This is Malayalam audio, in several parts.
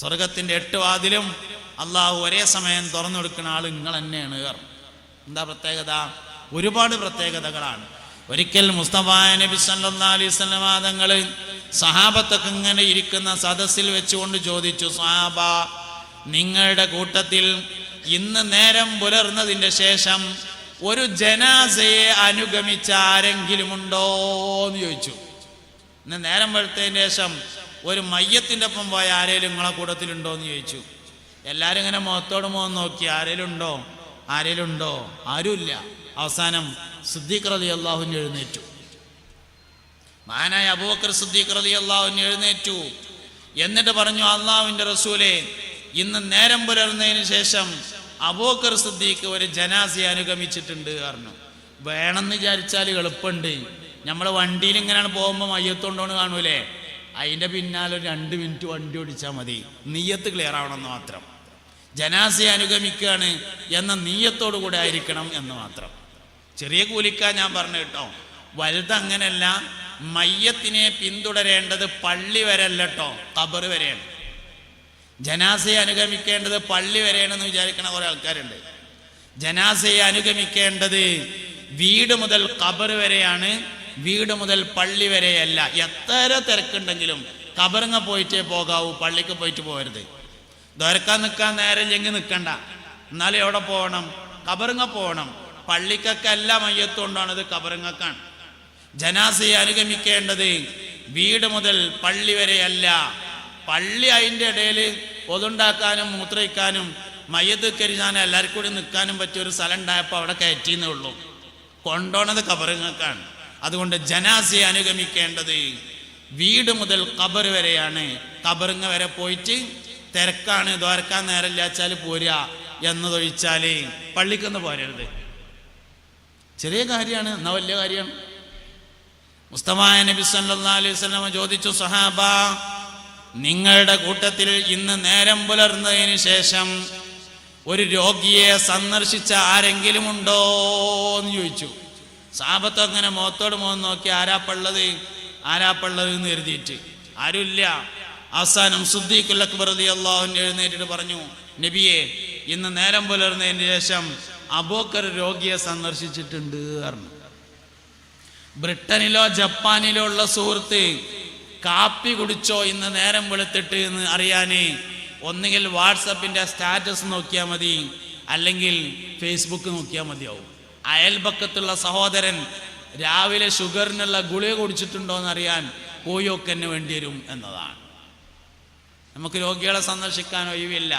സ്വർഗത്തിൻ്റെ 8 വാതിലും അള്ളാഹു ഒരേ സമയം തുറന്നു കൊടുക്കുന്ന ആൾ നിങ്ങൾ തന്നെയാണ്. എന്താ പ്രത്യേകത? ഒരുപാട് പ്രത്യേകതകളാണ്. ഒരിക്കൽ മുസ്തഫ നബി സല്ലല്ലാഹു അലൈഹി വസല്ലം തങ്ങൾ സഹാബത്തൊക്കെ ഇങ്ങനെ ഇരിക്കുന്ന സദസ്സിൽ വെച്ചുകൊണ്ട് ചോദിച്ചു, സഹാബ, നിങ്ങളുടെ കൂട്ടത്തിൽ ഇന്ന് നേരം പുലർന്നതിൻ്റെ ശേഷം ഒരു ജനാസയെ അനുഗമിച്ച ആരെങ്കിലും ഉണ്ടോ എന്ന് ചോദിച്ചു. ഇന്ന് നേരം വെളുത്തതിന് ശേഷം ഒരു മയ്യത്തിൻ്റെ ഒപ്പം പോയ ആരേലും നിങ്ങളെ കൂട്ടത്തിലുണ്ടോ എന്ന് ചോദിച്ചു. എല്ലാവരും ഇങ്ങനെ മുഖത്തോട് മുഖം നോക്കി, ആരേലും ഉണ്ടോ? ആരുമില്ല. അവസാനം സിദ്ദീഖ് റളിയല്ലാഹു അൻഹു എഴുന്നേറ്റു. മഹാനായ അബൂബക്കർ സിദ്ദീഖ് റളിയല്ലാഹു അൻഹു എഴുന്നേറ്റു. എന്നിട്ട് പറഞ്ഞു, അള്ളാഹുവിൻ്റെ റസൂലേ, ഇന്ന് നേരം പുലർന്നതിന് ശേഷം അബൂബക്കർ സിദ്ദീഖ് ഒരു ജനാസയെ അനുഗമിച്ചിട്ടുണ്ട് പറഞ്ഞു. വേണമെന്ന് വിചാരിച്ചാൽ എളുപ്പമുണ്ട്. നമ്മൾ വണ്ടിയിൽ ഇങ്ങനെയാണ് പോകുമ്പോൾ മയ്യത്തോണ്ടോന്ന് കാണൂലേ, അതിൻ്റെ പിന്നാലെ ഒരു 2 മിനിറ്റ് വണ്ടി ഓടിച്ചാൽ മതി. നീയത്ത് ക്ലിയർ ആവണമെന്ന് മാത്രം. ജനാസയെ അനുഗമിക്കുകയാണ് എന്ന നീയത്തോടു കൂടെ ആയിരിക്കണം എന്ന് മാത്രം. ചെറിയ കൂലിക്കാൻ ഞാൻ പറഞ്ഞു കേട്ടോ. വലുതങ്ങനല്ല. മയ്യത്തിനെ പിന്തുടരേണ്ടത് പള്ളി വരെ അല്ല കേട്ടോ, ഖബർ വരെയാണ്. ജനാസയെ അനുഗമിക്കേണ്ടത് പള്ളി വരെയാണെന്ന് വിചാരിക്കണ കുറെ ആൾക്കാരുണ്ട്. ജനാസയെ അനുഗമിക്കേണ്ടത് വീട് മുതൽ ഖബർ വരെയാണ്, വീട് മുതൽ പള്ളി വരെയല്ല. എത്ര തിരക്കുണ്ടെങ്കിലും ഖബറിങ്ങ പോയിട്ടേ പോകാവൂ, പള്ളിക്ക് പോയിട്ട് പോകരുത്. ദോരക്കാൻ നിൽക്കാൻ നേരമില്ലെങ്കിൽ നിൽക്കണ്ട, എന്നാലും എവിടെ പോകണം? ഖബറിങ്ങ പോകണം. പള്ളിക്കൊക്കെ എല്ലാ മയ്യത്തുകൊണ്ടാണിത്, ഖബറിങ്ങക്കാണ്. ജനാസയെ അനുഗമിക്കേണ്ടത് വീട് മുതൽ പള്ളി വരെയല്ല. പള്ളി അതിൻ്റെ ഇടയിൽ ഒതുണ്ടാക്കാനും മൂത്രയിക്കാനും മയ്യത്ത് കരിച്ചാനും എല്ലാവർക്കും കൂടി നിൽക്കാനും പറ്റിയൊരു സ്ഥലം ഉണ്ടായപ്പോൾ അവിടെ കയറ്റിയെന്നേ ഉള്ളൂ. കൊണ്ടോണത് ഖബറിങ്ങക്കാണ്. അതുകൊണ്ട് ജനാസയെ അനുഗമിക്കേണ്ടത് വീട് മുതൽ ഖബർ വരെയാണ്. ഖബറിങ്ങ വരെ പോയിട്ട് തിരക്കാണ്, ദ്വാരക്കാൻ നേരമില്ല വെച്ചാൽ പോരുക എന്നതൊഴിച്ചാൽ പള്ളിക്കൊന്ന് പോരരുത്. ചെറിയ കാര്യമാണ്, എന്നാൽ വലിയ കാര്യമാണ്. മുസ്തഫ നബി സല്ലല്ലാഹു അലൈഹി വസല്ലം ചോദിച്ചു, സഹാബ, നിങ്ങളുടെ കൂട്ടത്തിൽ ഇന്ന് നേരം പുലർന്നതിന് ശേഷം ഒരു രോഗിയെ സന്ദർശിച്ച ആരെങ്കിലും ഉണ്ടോ എന്ന് ചോദിച്ചു. സഹാബത്ത് അങ്ങനെ മുഖത്തോട് മുഖം നോക്കി, ആരാപ്പുള്ളത് എന്ന് കരുതിയിട്ട് ആരുമില്ല. അവസാനം സിദ്ദീഖുൽ അക്ബർ റളിയല്ലാഹു അൻഹു എഴുന്നേറ്റിട്ട് പറഞ്ഞു, നബിയെ, ഇന്ന് നേരം പുലർന്നതിന് ശേഷം അബൂബക്കർ രോഗിയെ സന്ദർശിച്ചിട്ടുണ്ട് പറഞ്ഞു. ബ്രിട്ടനിലോ ജപ്പാനിലോ ഉള്ള സുഹൃത്ത് കാപ്പി കുടിച്ചോ ഇന്ന് നേരം വെളുത്തിട്ട് എന്ന് അറിയാനേ ഒന്നുകിൽ വാട്സപ്പിൻ്റെ സ്റ്റാറ്റസ് നോക്കിയാൽ മതി, അല്ലെങ്കിൽ ഫേസ്ബുക്ക് നോക്കിയാൽ മതിയാവും. അയൽപക്കത്തുള്ള സഹോദരൻ രാവിലെ ഷുഗറിനുള്ള ഗുളിക കുടിച്ചിട്ടുണ്ടോ എന്നറിയാൻ പോയൊക്കെന്നെ വേണ്ടി വരും എന്നതാണ്. നമുക്ക് രോഗികളെ സന്ദർശിക്കാൻ ഒഴിവില്ല,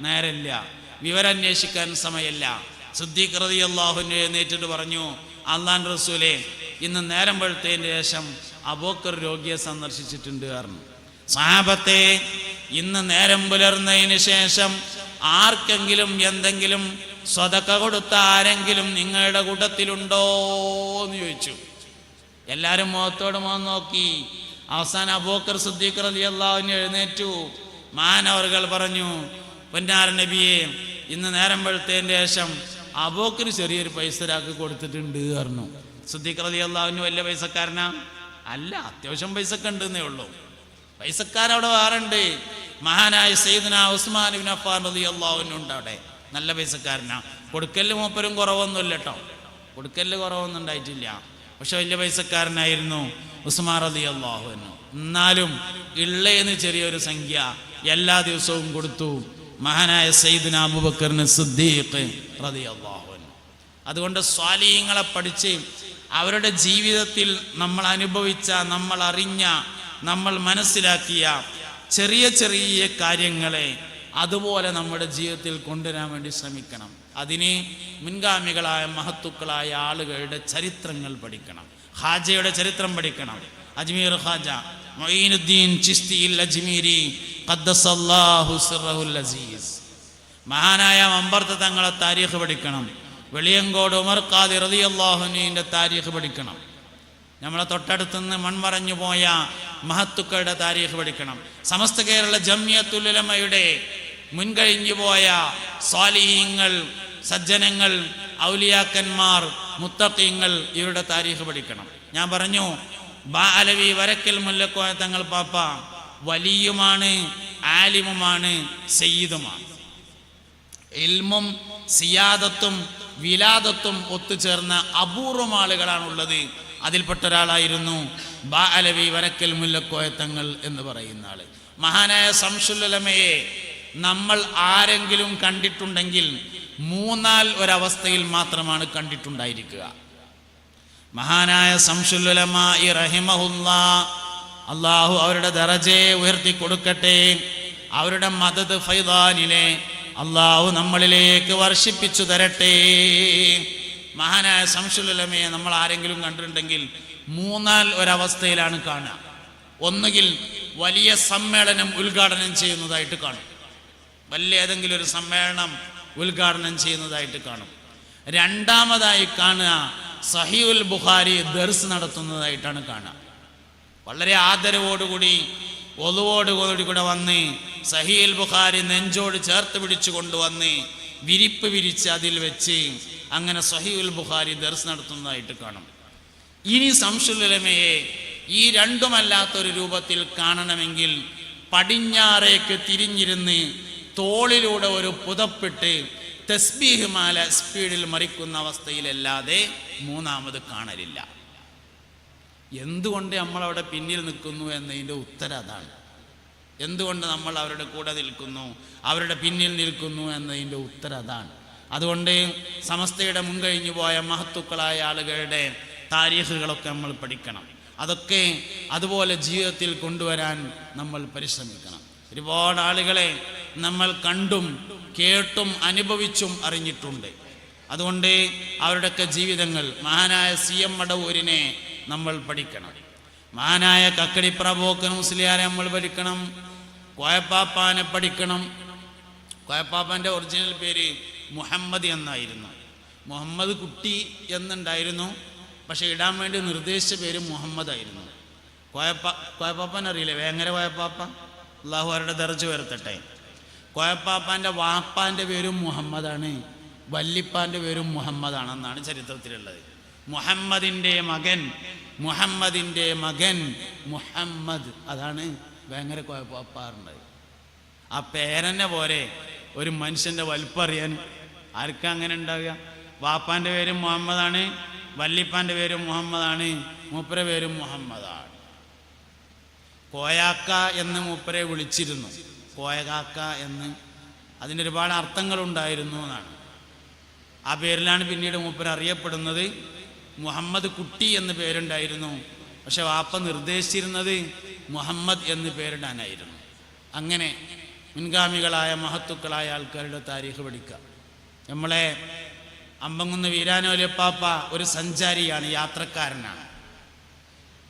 നേരമില്ല, വിവരന്വേഷിക്കാൻ സമയമില്ല. സിദ്ദീഖ് റളിയല്ലാഹു അൻഹു എഴുന്നേറ്റിട്ട് പറഞ്ഞു, അല്ലാഹുവിൻ്റെ റസൂലേ, ഇന്ന് നേരം വെളുത്തതിന് ശേഷം അബൂബക്കർ രോഗിയെ സന്ദർശിച്ചിട്ടുണ്ട് പറഞ്ഞു. സഹാബത്തെ, ഇന്ന് നേരം പുലർന്നതിന് ശേഷം ആർക്കെങ്കിലും എന്തെങ്കിലും സ്വതക്ക കൊടുത്ത ആരെങ്കിലും നിങ്ങളുടെ കൂട്ടത്തിലുണ്ടോ എന്ന് ചോദിച്ചു. എല്ലാവരും മുഖത്തോട് മുഖം നോക്കി. അവസാനം അബൂബക്കർ സിദ്ദീഖ് റളിയല്ലാഹു അൻഹു എഴുന്നേറ്റു. മാനവർകൾ പറഞ്ഞു, പൊന്നാര നബിയെ, ഇന്ന് നേരം വെളുത്തതിന് ശേഷം അബൂബക്കർ ചെറിയൊരു പൈസ ഒരാൾക്ക് കൊടുത്തിട്ടുണ്ട് പറഞ്ഞു. സിദ്ദീഖ് റളിയല്ലാഹു അൻഹു വലിയ പൈസക്കാരനാ? അല്ല, അത്യാവശ്യം പൈസക്ക് ഉണ്ടെന്നേ ഉള്ളൂ. പൈസക്കാരവിടെ വേറെ ഉണ്ട്. മഹാനായ സയ്യിദുനാ ഉസ്മാൻ ഇബ്നു അഫ്ഫാൻ റളിയല്ലാഹു അൻഹു ഉണ്ട് അവിടെ, നല്ല പൈസക്കാരനാ. കൊടുക്കല് മൂപ്പരും കുറവൊന്നുമില്ല കേട്ടോ, കൊടുക്കല് കുറവൊന്നും ഉണ്ടായിട്ടില്ല. പക്ഷെ വലിയ പൈസക്കാരനായിരുന്നു ഉസ്മാൻ റളിയല്ലാഹു അൻഹു. എന്നാലും ഇള്ളേന്ന് ചെറിയൊരു സംഖ്യ എല്ലാ ദിവസവും കൊടുത്തു മഹാനായ സയ്യിദുനാ അബൂബക്കറിന് സിദ്ദീഖ് റളിയല്ലാഹു അൻഹു. അതുകൊണ്ട് സ്വാലിഹീങ്ങളെ പഠിച്ച് അവരുടെ ജീവിതത്തിൽ നമ്മൾ അനുഭവിച്ച, നമ്മൾ അറിഞ്ഞ, നമ്മൾ മനസ്സിലാക്കിയ ചെറിയ ചെറിയ കാര്യങ്ങളെ അതുപോലെ നമ്മുടെ ജീവിതത്തിൽ കൊണ്ടുവരാൻ വേണ്ടി ശ്രമിക്കണം. അതിന് മുൻഗാമികളായ മഹത്തുക്കളായ ആളുകളുടെ ചരിത്രങ്ങൾ പഠിക്കണം. ഖാജയുടെ ചരിത്രം പഠിക്കണം. അജ്മീർ ഖാജ മുഈനുദ്ദീൻ ചിസ്തിയിൽ അജ്മീരി ഖദ്ദസല്ലാഹു സിർറഹുൽ അസീസ്, മഹാനായ മമ്പർത്ത തങ്ങളെ താരീഖ് പഠിക്കണം. വെളിയങ്കോട് ഉമർ ഖാദി റളിയല്ലാഹു അൻഹുവിൻ്റെ താരീഖ് പഠിക്കണം. നമ്മളെ തൊട്ടടുത്തുനിന്ന് മൺമറഞ്ഞു പോയ മഹത്തുക്കളുടെ താരീഖ് പഠിക്കണം. സമസ്ത കേരള ജംഇയ്യത്തുൽ ഉലമയുടെ മുൻകഴിഞ്ഞു പോയ സ്വാലിഹീങ്ങൾ, സജ്ജനങ്ങൾ, ഔലിയാക്കന്മാർ, മുത്തഖീങ്ങൾ, ഇവരുടെ താരീഖ് പഠിക്കണം. ഞാൻ പറഞ്ഞു, ബാ അലവി വരക്കൽ മുല്ലക്കോയ തങ്ങൾ പാപ്പ വലിയുമാണ്, ആലിമുമാണ്, സയ്യിദുമാണ്. ഇൽമും സിയാദത്തും വിലാദത്തും ഒത്തുചേർന്ന അപൂർവം ആളുകളാണുള്ളത്. അതിൽപ്പെട്ട ഒരാളായിരുന്നു ബാഅലവി വരക്കൽ മുല്ലക്കോയ തങ്ങൾ എന്ന് പറയുന്ന ആള്. മഹാനായ ശംസുൽ ഉലമയെ നമ്മൾ ആരെങ്കിലും കണ്ടിട്ടുണ്ടെങ്കിൽ മൂന്നാൽ ഒരവസ്ഥയിൽ മാത്രമാണ് കണ്ടിട്ടുണ്ടായിരിക്കുക. മഹാനായ ശംസുൽ ഉലമ റഹിമഹുല്ലാഹ്, അള്ളാഹു അവരുടെ ദറജയെ ഉയർത്തി കൊടുക്കട്ടെ, അവരുടെ മദദ് ഫൈദാനിലെ അള്ളാഹു നമ്മളിലേക്ക് വർഷിപ്പിച്ചു തരട്ടെ. മഹാനായ ശംസുൽ ഉലമയെ നമ്മൾ ആരെങ്കിലും കണ്ടിട്ടുണ്ടെങ്കിൽ മൂന്നാൽ ഒരവസ്ഥയിലാണ് കാണുക. ഒന്നുകിൽ വലിയ സമ്മേളനം ഉദ്ഘാടനം ചെയ്യുന്നതായിട്ട് കാണും, വലിയ ഏതെങ്കിലും ഒരു സമ്മേളനം ഉദ്ഘാടനം ചെയ്യുന്നതായിട്ട് കാണും. രണ്ടാമതായി കാണുക സഹീഹുൽ ബുഖാരി ദർസ് നടത്തുന്നതായിട്ടാണ് കാണുക. വളരെ ആദരവോടുകൂടി ഒളുവോടുകൂടി കൂടെ വന്ന് സഹീഹുൽ ബുഖാരി നെഞ്ചോട് ചേർത്ത് പിടിച്ചു കൊണ്ടുവന്ന് വിരിപ്പ് വിരിച്ച് അതിൽ വെച്ച് അങ്ങനെ സഹീഹുൽ ബുഖാരി ദർസ് നടത്തുന്നതായിട്ട് കാണും. ഇനി ശംസുൽ ഉലമയെ ഈ രണ്ടുമല്ലാത്തൊരു രൂപത്തിൽ കാണണമെങ്കിൽ പടിഞ്ഞാറേക്ക് തിരിഞ്ഞിരുന്ന് തോളിലൂടെ ഒരു പുതപ്പിട്ട് തസ്ബീഹ് മാല സ്പീഡിൽ മറിക്കുന്ന അവസ്ഥയിലല്ലാതെ മൂന്നാമത് കാണലില്ല. എന്തുകൊണ്ട് നമ്മളവിടെ പിന്നിൽ നിൽക്കുന്നു എന്നതിൻ്റെ ഉത്തരം അതാണ്. എന്തുകൊണ്ട് നമ്മൾ അവരുടെ കൂടെ നിൽക്കുന്നു, അവരുടെ പിന്നിൽ നിൽക്കുന്നു എന്നതിൻ്റെ ഉത്തരം അതാണ്. അതുകൊണ്ട് സമസ്തയുടെ മുൻകഴിഞ്ഞു പോയ മഹത്തുക്കളായ ആളുകളുടെ താരീഖുകളൊക്കെ നമ്മൾ പഠിക്കണം. അതൊക്കെ അതുപോലെ ജീവിതത്തിൽ കൊണ്ടുവരാൻ നമ്മൾ പരിശ്രമിക്കണം. ഒരുപാട് ആളുകളെ നമ്മൾ കണ്ടും കേട്ടും അനുഭവിച്ചും അറിഞ്ഞിട്ടുണ്ട്. അതുകൊണ്ട് അവരുടെയൊക്കെ ജീവിതങ്ങൾ, മഹാനായ CM മടവൂരിനെ നമ്മൾ പഠിക്കണം, മഹാനായ കക്കടിപ്ര പോക്കൻ മുസ്ലിയാരെ നമ്മൾ പഠിക്കണം, കോയപ്പാപ്പാനെ പഠിക്കണം. കോയപ്പാപ്പാൻ്റെ ഒറിജിനൽ പേര് മുഹമ്മദ് എന്നായിരുന്നു. മുഹമ്മദ് കുട്ടി എന്നുണ്ടായിരുന്നു, പക്ഷെ ഇടാൻ വേണ്ടി നിർദ്ദേശിച്ച പേര് മുഹമ്മദ് ആയിരുന്നു. കോയപ്പാപ്പൻ അറിയില്ലേ? വേങ്ങര കോയപ്പാപ്പ, അള്ളാഹു അവരുടെ ദർജ ഉയർത്തട്ടെ. കോയപ്പാപ്പാൻ്റെ വാപ്പാൻ്റെ പേരും മുഹമ്മദാണ്, വല്ലിപ്പാൻ്റെ പേരും മുഹമ്മദാണെന്നാണ് ചരിത്രത്തിലുള്ളത്. മുഹമ്മദിൻ്റെ മകൻ മുഹമ്മദ്, അതാണ് വേങ്ങര കോയപ്പാറുണ്ടായത്. ആ പേരെന്നെ പോലെ ഒരു മനുഷ്യൻ്റെ വലിപ്പം അറിയാൻ ആർക്കാ അങ്ങനെ ഉണ്ടാവുക? വാപ്പാൻ്റെ പേരും മുഹമ്മദാണ്, വല്ലിപ്പാൻ്റെ പേരും മുഹമ്മദാണ്, മൂപ്പരെ പേരും മുഹമ്മദാണ്. കോയാക്ക എന്ന് മൂപ്പരെ വിളിച്ചിരുന്നു, കോയകാക്ക എന്ന്. അതിന് ഒരുപാട് അർത്ഥങ്ങളുണ്ടായിരുന്നു എന്നാണ്. ആ പേരിലാണ് പിന്നീട് മൂപ്പർ അറിയപ്പെടുന്നത്. മുഹമ്മദ് കുട്ടി എന്ന് പേരുണ്ടായിരുന്നു, പക്ഷെ വാപ്പ നിർദ്ദേശിച്ചിരുന്നത് മുഹമ്മദ് എന്ന് പേരിടാനായിരുന്നു. അങ്ങനെ മുൻഗാമികളായ മഹത്തുക്കളായ ആൾക്കാരുടെ താരീഖ് പഠിക്കുക. നമ്മളെ അമ്പങ്കുന്ന് വീരാനോലിയപ്പാപ്പ ഒരു സഞ്ചാരിയാണ്, യാത്രക്കാരനാണ്.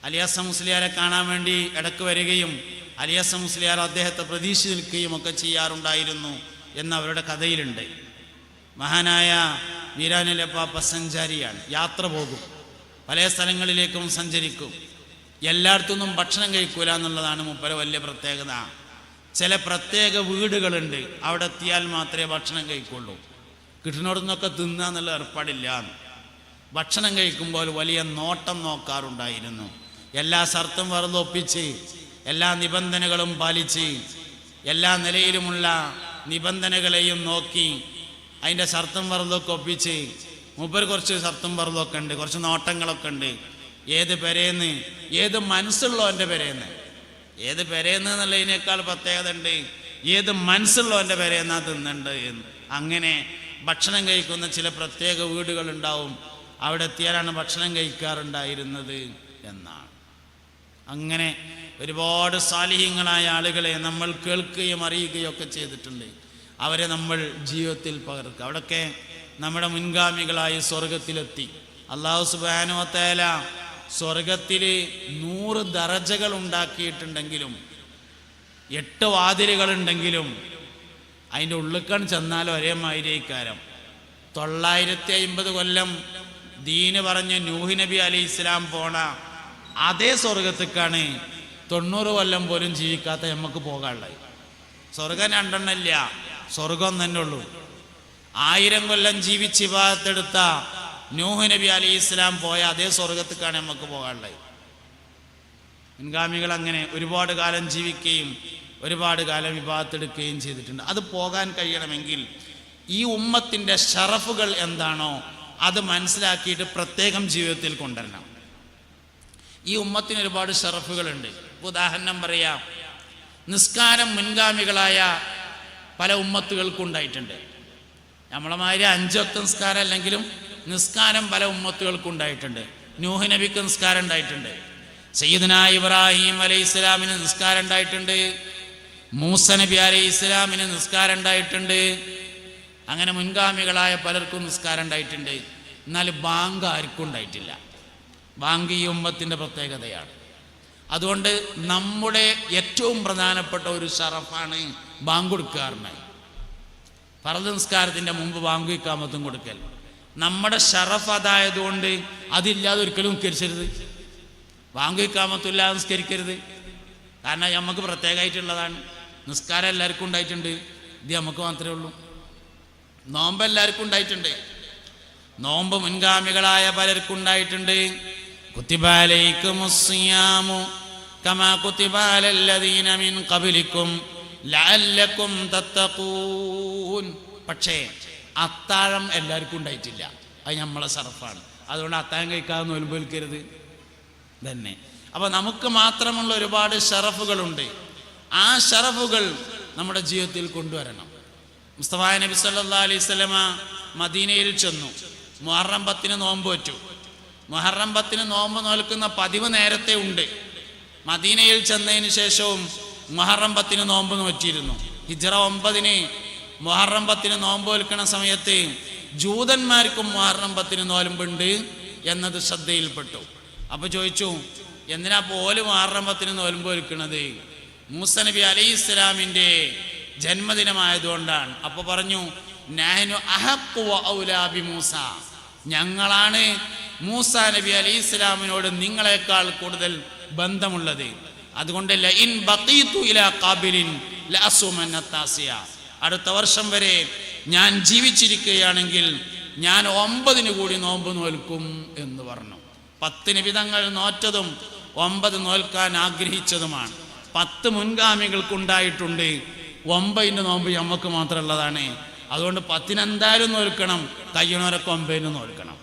അലിയാസ മുസ്ലിയാരെ കാണാൻ വേണ്ടി ഇടക്ക് വരികയും അലിയാസ മുസ്ലിയാർ അദ്ദേഹത്തെ പ്രതീക്ഷിച്ച് നിൽക്കുകയും ഒക്കെ ചെയ്യാറുണ്ടായിരുന്നു എന്ന് അവരുടെ കഥയിലുണ്ട്. മഹാനായ വീരാനോലിയപ്പാപ്പ സഞ്ചാരിയാണ്, യാത്ര പോകും, പല സ്ഥലങ്ങളിലേക്കും സഞ്ചരിക്കും. എല്ലായിടത്തുനിന്നും ഭക്ഷണം കഴിക്കൂല എന്നുള്ളതാണ് മൂപ്പരെ വലിയ പ്രത്യേകത. ചില പ്രത്യേക വീടുകളുണ്ട്, അവിടെ എത്തിയാൽ മാത്രമേ ഭക്ഷണം കഴിക്കുള്ളൂ. കിട്ടുന്നിടത്തുനിന്നൊക്കെ തിന്നുക എന്നുള്ള ഏർപ്പാടില്ല. ഭക്ഷണം കഴിക്കുമ്പോൾ വലിയ നോട്ടം നോക്കാറുണ്ടായിരുന്നു. എല്ലാ ഷർത്തും വെറുതൊപ്പിച്ച്, എല്ലാ നിബന്ധനകളും പാലിച്ച്, എല്ലാ നിലയിലുമുള്ള നിബന്ധനകളെയും നോക്കി അതിൻ്റെ ഷർത്തും വെറുതൊക്കെ ഒപ്പിച്ച്, മൂപ്പർ കുറച്ച് ഷർത്തും വെറുതൊക്കെ ഉണ്ട്, കുറച്ച് നോട്ടങ്ങളൊക്കെ ഉണ്ട്. ഏത് പെരേന്ന്, ഏത് മനസ്സുള്ളവൻ്റെ പെരേന്ന്, ഏത് പെരേന്ന് എന്നുള്ളതിനേക്കാൾ പ്രത്യേകത ഉണ്ട്, ഏത് മനസ്സുള്ളവൻ്റെ പെരേന്നാ തിന്നുണ്ട് എന്ന്. അങ്ങനെ ഭക്ഷണം കഴിക്കുന്ന ചില പ്രത്യേക വീടുകളുണ്ടാവും, അവിടെ എത്തിയാലാണ് ഭക്ഷണം കഴിക്കാറുണ്ടായിരുന്നത് എന്നാണ്. അങ്ങനെ ഒരുപാട് സാലിഹ്യങ്ങളായ ആളുകളെ നമ്മൾ കേൾക്കുകയും അറിയുകയും ഒക്കെ ചെയ്തിട്ടുണ്ട്. അവരെ നമ്മൾ ജീവിതത്തിൽ പകർക്കുക. അവിടെയൊക്കെ നമ്മുടെ മുൻഗാമികളായി സ്വർഗത്തിലെത്തി. അല്ലാഹു സുബ്ഹാനഹു വ തആല സ്വർഗത്തിൽ 100 ദറജകൾ ഉണ്ടാക്കിയിട്ടുണ്ടെങ്കിലും 8 വാതിലുകളുണ്ടെങ്കിലും അതിൻ്റെ ഉള്ളിക്കാൻ ചെന്നാൽ ഒരേ മാതിരിക്കാരം. 950 കൊല്ലം ദീന് പറഞ്ഞ് നൂഹ് നബി അലൈഹി ഇസ്ലാം പോണ അതേ സ്വർഗത്തേക്കാണ് 90 കൊല്ലം പോലും ജീവിക്കാത്ത നമുക്ക് പോകാനുള്ളത്. സ്വർഗം 2 ഇല്ല, സ്വർഗം തന്നെ ഉള്ളൂ. 1000 കൊല്ലം ജീവിച്ച് ഇബാദത്തെടുത്ത നൂഹ് നബി അലൈഹി ഇസ്ലാം പോയ അതേ സ്വർഗത്തേക്കാണ് നമുക്ക് പോകാനുള്ളത്. മുൻഗാമികൾ അങ്ങനെ ഒരുപാട് കാലം ജീവിക്കുകയും ഒരുപാട് കാലം വിഭാഗത്തെടുക്കുകയും ചെയ്തിട്ടുണ്ട്. അത് പോകാൻ കഴിയണമെങ്കിൽ ഈ ഉമ്മത്തിൻ്റെ ഷറഫുകൾ എന്താണോ അത് മനസ്സിലാക്കിയിട്ട് പ്രത്യേകം ജീവിതത്തിൽ കൊണ്ടുവരണം. ഈ ഉമ്മത്തിന് ഒരുപാട് ഷറഫുകളുണ്ട്. ഉദാഹരണം പറയാം, നിസ്കാരം മുൻഗാമികളായ പല ഉമ്മത്തുകൾക്കുണ്ടായിട്ടുണ്ട്. നമ്മളമാതിരി 5 വക്ത് നിസ്കാരം അല്ലെങ്കിലും നിസ്കാരം പല ഉമ്മത്തുകൾക്കുണ്ടായിട്ടുണ്ട്. നൂഹ് നബിക്ക് നിസ്കാരം ഉണ്ടായിട്ടുണ്ട്, സയ്യിദുനാ ഇബ്രാഹിം അലൈഹിസ്സലാമിന് നിസ്കാരം ഉണ്ടായിട്ടുണ്ട്, മൂസ നബി അലൈഹിസ്സലാമിന് നിസ്കാരം ഉണ്ടായിട്ടുണ്ട്. അങ്ങനെ മുൻഗാമികളായ പലർക്കും നിസ്കാരം ഉണ്ടായിട്ടുണ്ട്. എന്നാൽ ബാങ്ക് ആർക്കും ഉണ്ടായിട്ടില്ല. ബാങ്ക് ഈ ഉമ്മത്തിൻ്റെ പ്രത്യേകതയാണ്. അതുകൊണ്ട് നമ്മുടെ ഏറ്റവും പ്രധാനപ്പെട്ട ഒരു ഷറഫാണ് ബാങ്ക് കൊടുക്കാറുണ്ടായി. ഫർദ് നിസ്കാരത്തിൻ്റെ മുമ്പ് ബാങ്ക് ഇഖാമത്തും കൊടുക്കൽ നമ്മുടെ ഷറഫ് അതായതുകൊണ്ട് അതില്ലാതെ ഒരിക്കലും നിസ്കരിച്ചരുത്. ബാങ്ക് ഇഖാമത്തുമില്ലാതെ നിസ്കരിക്കരുത്. കാരണം നമുക്ക് പ്രത്യേകമായിട്ടുള്ളതാണ്. നിസ്കാരം എല്ലാവർക്കും ഉണ്ടായിട്ടുണ്ട്, ഇത് നമുക്ക് മാത്രമേ ഉള്ളൂ. നോമ്പ് എല്ലാവർക്കും ഉണ്ടായിട്ടുണ്ട്, നോമ്പ് മുൻഗാമികളായ പലർക്കും ഉണ്ടായിട്ടുണ്ട്. കുത്തിബ അലൈക്കുമുസ്സിയാമു കമാ കുത്തിബ അലല്ലദീന മിൻ ഖബ്ലിക്കും ലഅല്ലക്കും തത്തഖൂൻ. പക്ഷേ അത്താഴം എല്ലാവർക്കും ഉണ്ടായിട്ടില്ല. അത് നമ്മളെ ഷറഫാണ്. അതുകൊണ്ട് അത്താഴം കഴിക്കാതെ നോമ്പ് നോൽക്കരുത് തന്നെ. അപ്പോൾ നമുക്ക് മാത്രമുള്ള ഒരുപാട് ഷറഫുകളുണ്ട്. ആ ഷറഫുകൾ നമ്മുടെ ജീവിതത്തിൽ കൊണ്ടുവരണം. മുസ്തഫ നബി സല്ലല്ലാഹു അലൈഹി വസല്ലമ മദീനയിൽ ചെന്നു. മുഹറം 10 നോമ്പ് വെച്ചു. മുഹറം 10 നോമ്പ് നോൽക്കുന്ന പതിവ് നേരത്തെ ഉണ്ട്. മദീനയിൽ ചെന്നതിന് ശേഷവും മുഹറം 10 നോമ്പ് നോറ്റിയിരുന്നു. ഹിജ്റ 9 മുഹറം 10 നോമ്പ് നോൽക്കുന്ന സമയത്ത് ജൂതന്മാർക്കും മുഹറം 10 നോമ്പുണ്ട് എന്നത് ശ്രദ്ധയിൽപ്പെട്ടു. അപ്പോൾ ചോദിച്ചു, എന്തിനാ പോലും മുഹറം 10 നോമ്പ് നോൽക്കുന്നത്? മൂസ നബി അലൈഹിസ്സലാമിൻ്റെ ജന്മദിനമായതുകൊണ്ടാണ്. അപ്പോൾ പറഞ്ഞു, നഹ്നു അഹഖു വ ഔലാ ബി മൂസ, ഞങ്ങളാണ് മൂസ നബി അലൈഹിസ്സലാമിനോട് നിങ്ങളെക്കാൾ കൂടുതൽ ബന്ധമുള്ളത്. അതുകൊണ്ട് ലഇൻ ബഖീതു ഇലാ ഖാബിലിൻ ലഅസുമന്ന താസിയ, അടുത്ത വർഷം വരെ ഞാൻ ജീവിച്ചിരിക്കുകയാണെങ്കിൽ ഞാൻ 9 കൂടി നോമ്പ് നോൽക്കും എന്ന് പറഞ്ഞു. 10 നിബിധങ്ങൾ നോറ്റതും 9 നോൽക്കാൻ ആഗ്രഹിച്ചതുമാണ്. 10 മുൻഗാമികൾക്കുണ്ടായിട്ടുണ്ട്. 9 നോമ്പ് നമുക്ക് മാത്രമുള്ളതാണ്. അതുകൊണ്ട് 10 എന്തായാലും നോൽക്കണം, കഴിയണവരൊക്കെ 9 നോൽക്കണം.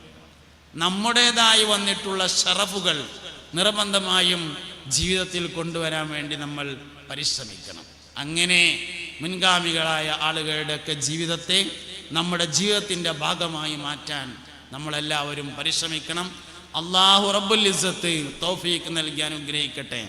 നമ്മുടേതായി വന്നിട്ടുള്ള ഷറഫുകൾ നിർബന്ധമായും ജീവിതത്തിൽ കൊണ്ടുവരാൻ വേണ്ടി നമ്മൾ പരിശ്രമിക്കണം. അങ്ങനെ മുൻഗാമികളായ ആളുകളുടെയൊക്കെ ജീവിതത്തെ നമ്മുടെ ജീവിതത്തിൻ്റെ ഭാഗമായി മാറ്റാൻ നമ്മളെല്ലാവരും പരിശ്രമിക്കണം. അല്ലാഹു റബ്ബുൽ ഇസ്സത്ത് തൗഫീഖ് നൽകി അനുഗ്രഹിക്കട്ടെ.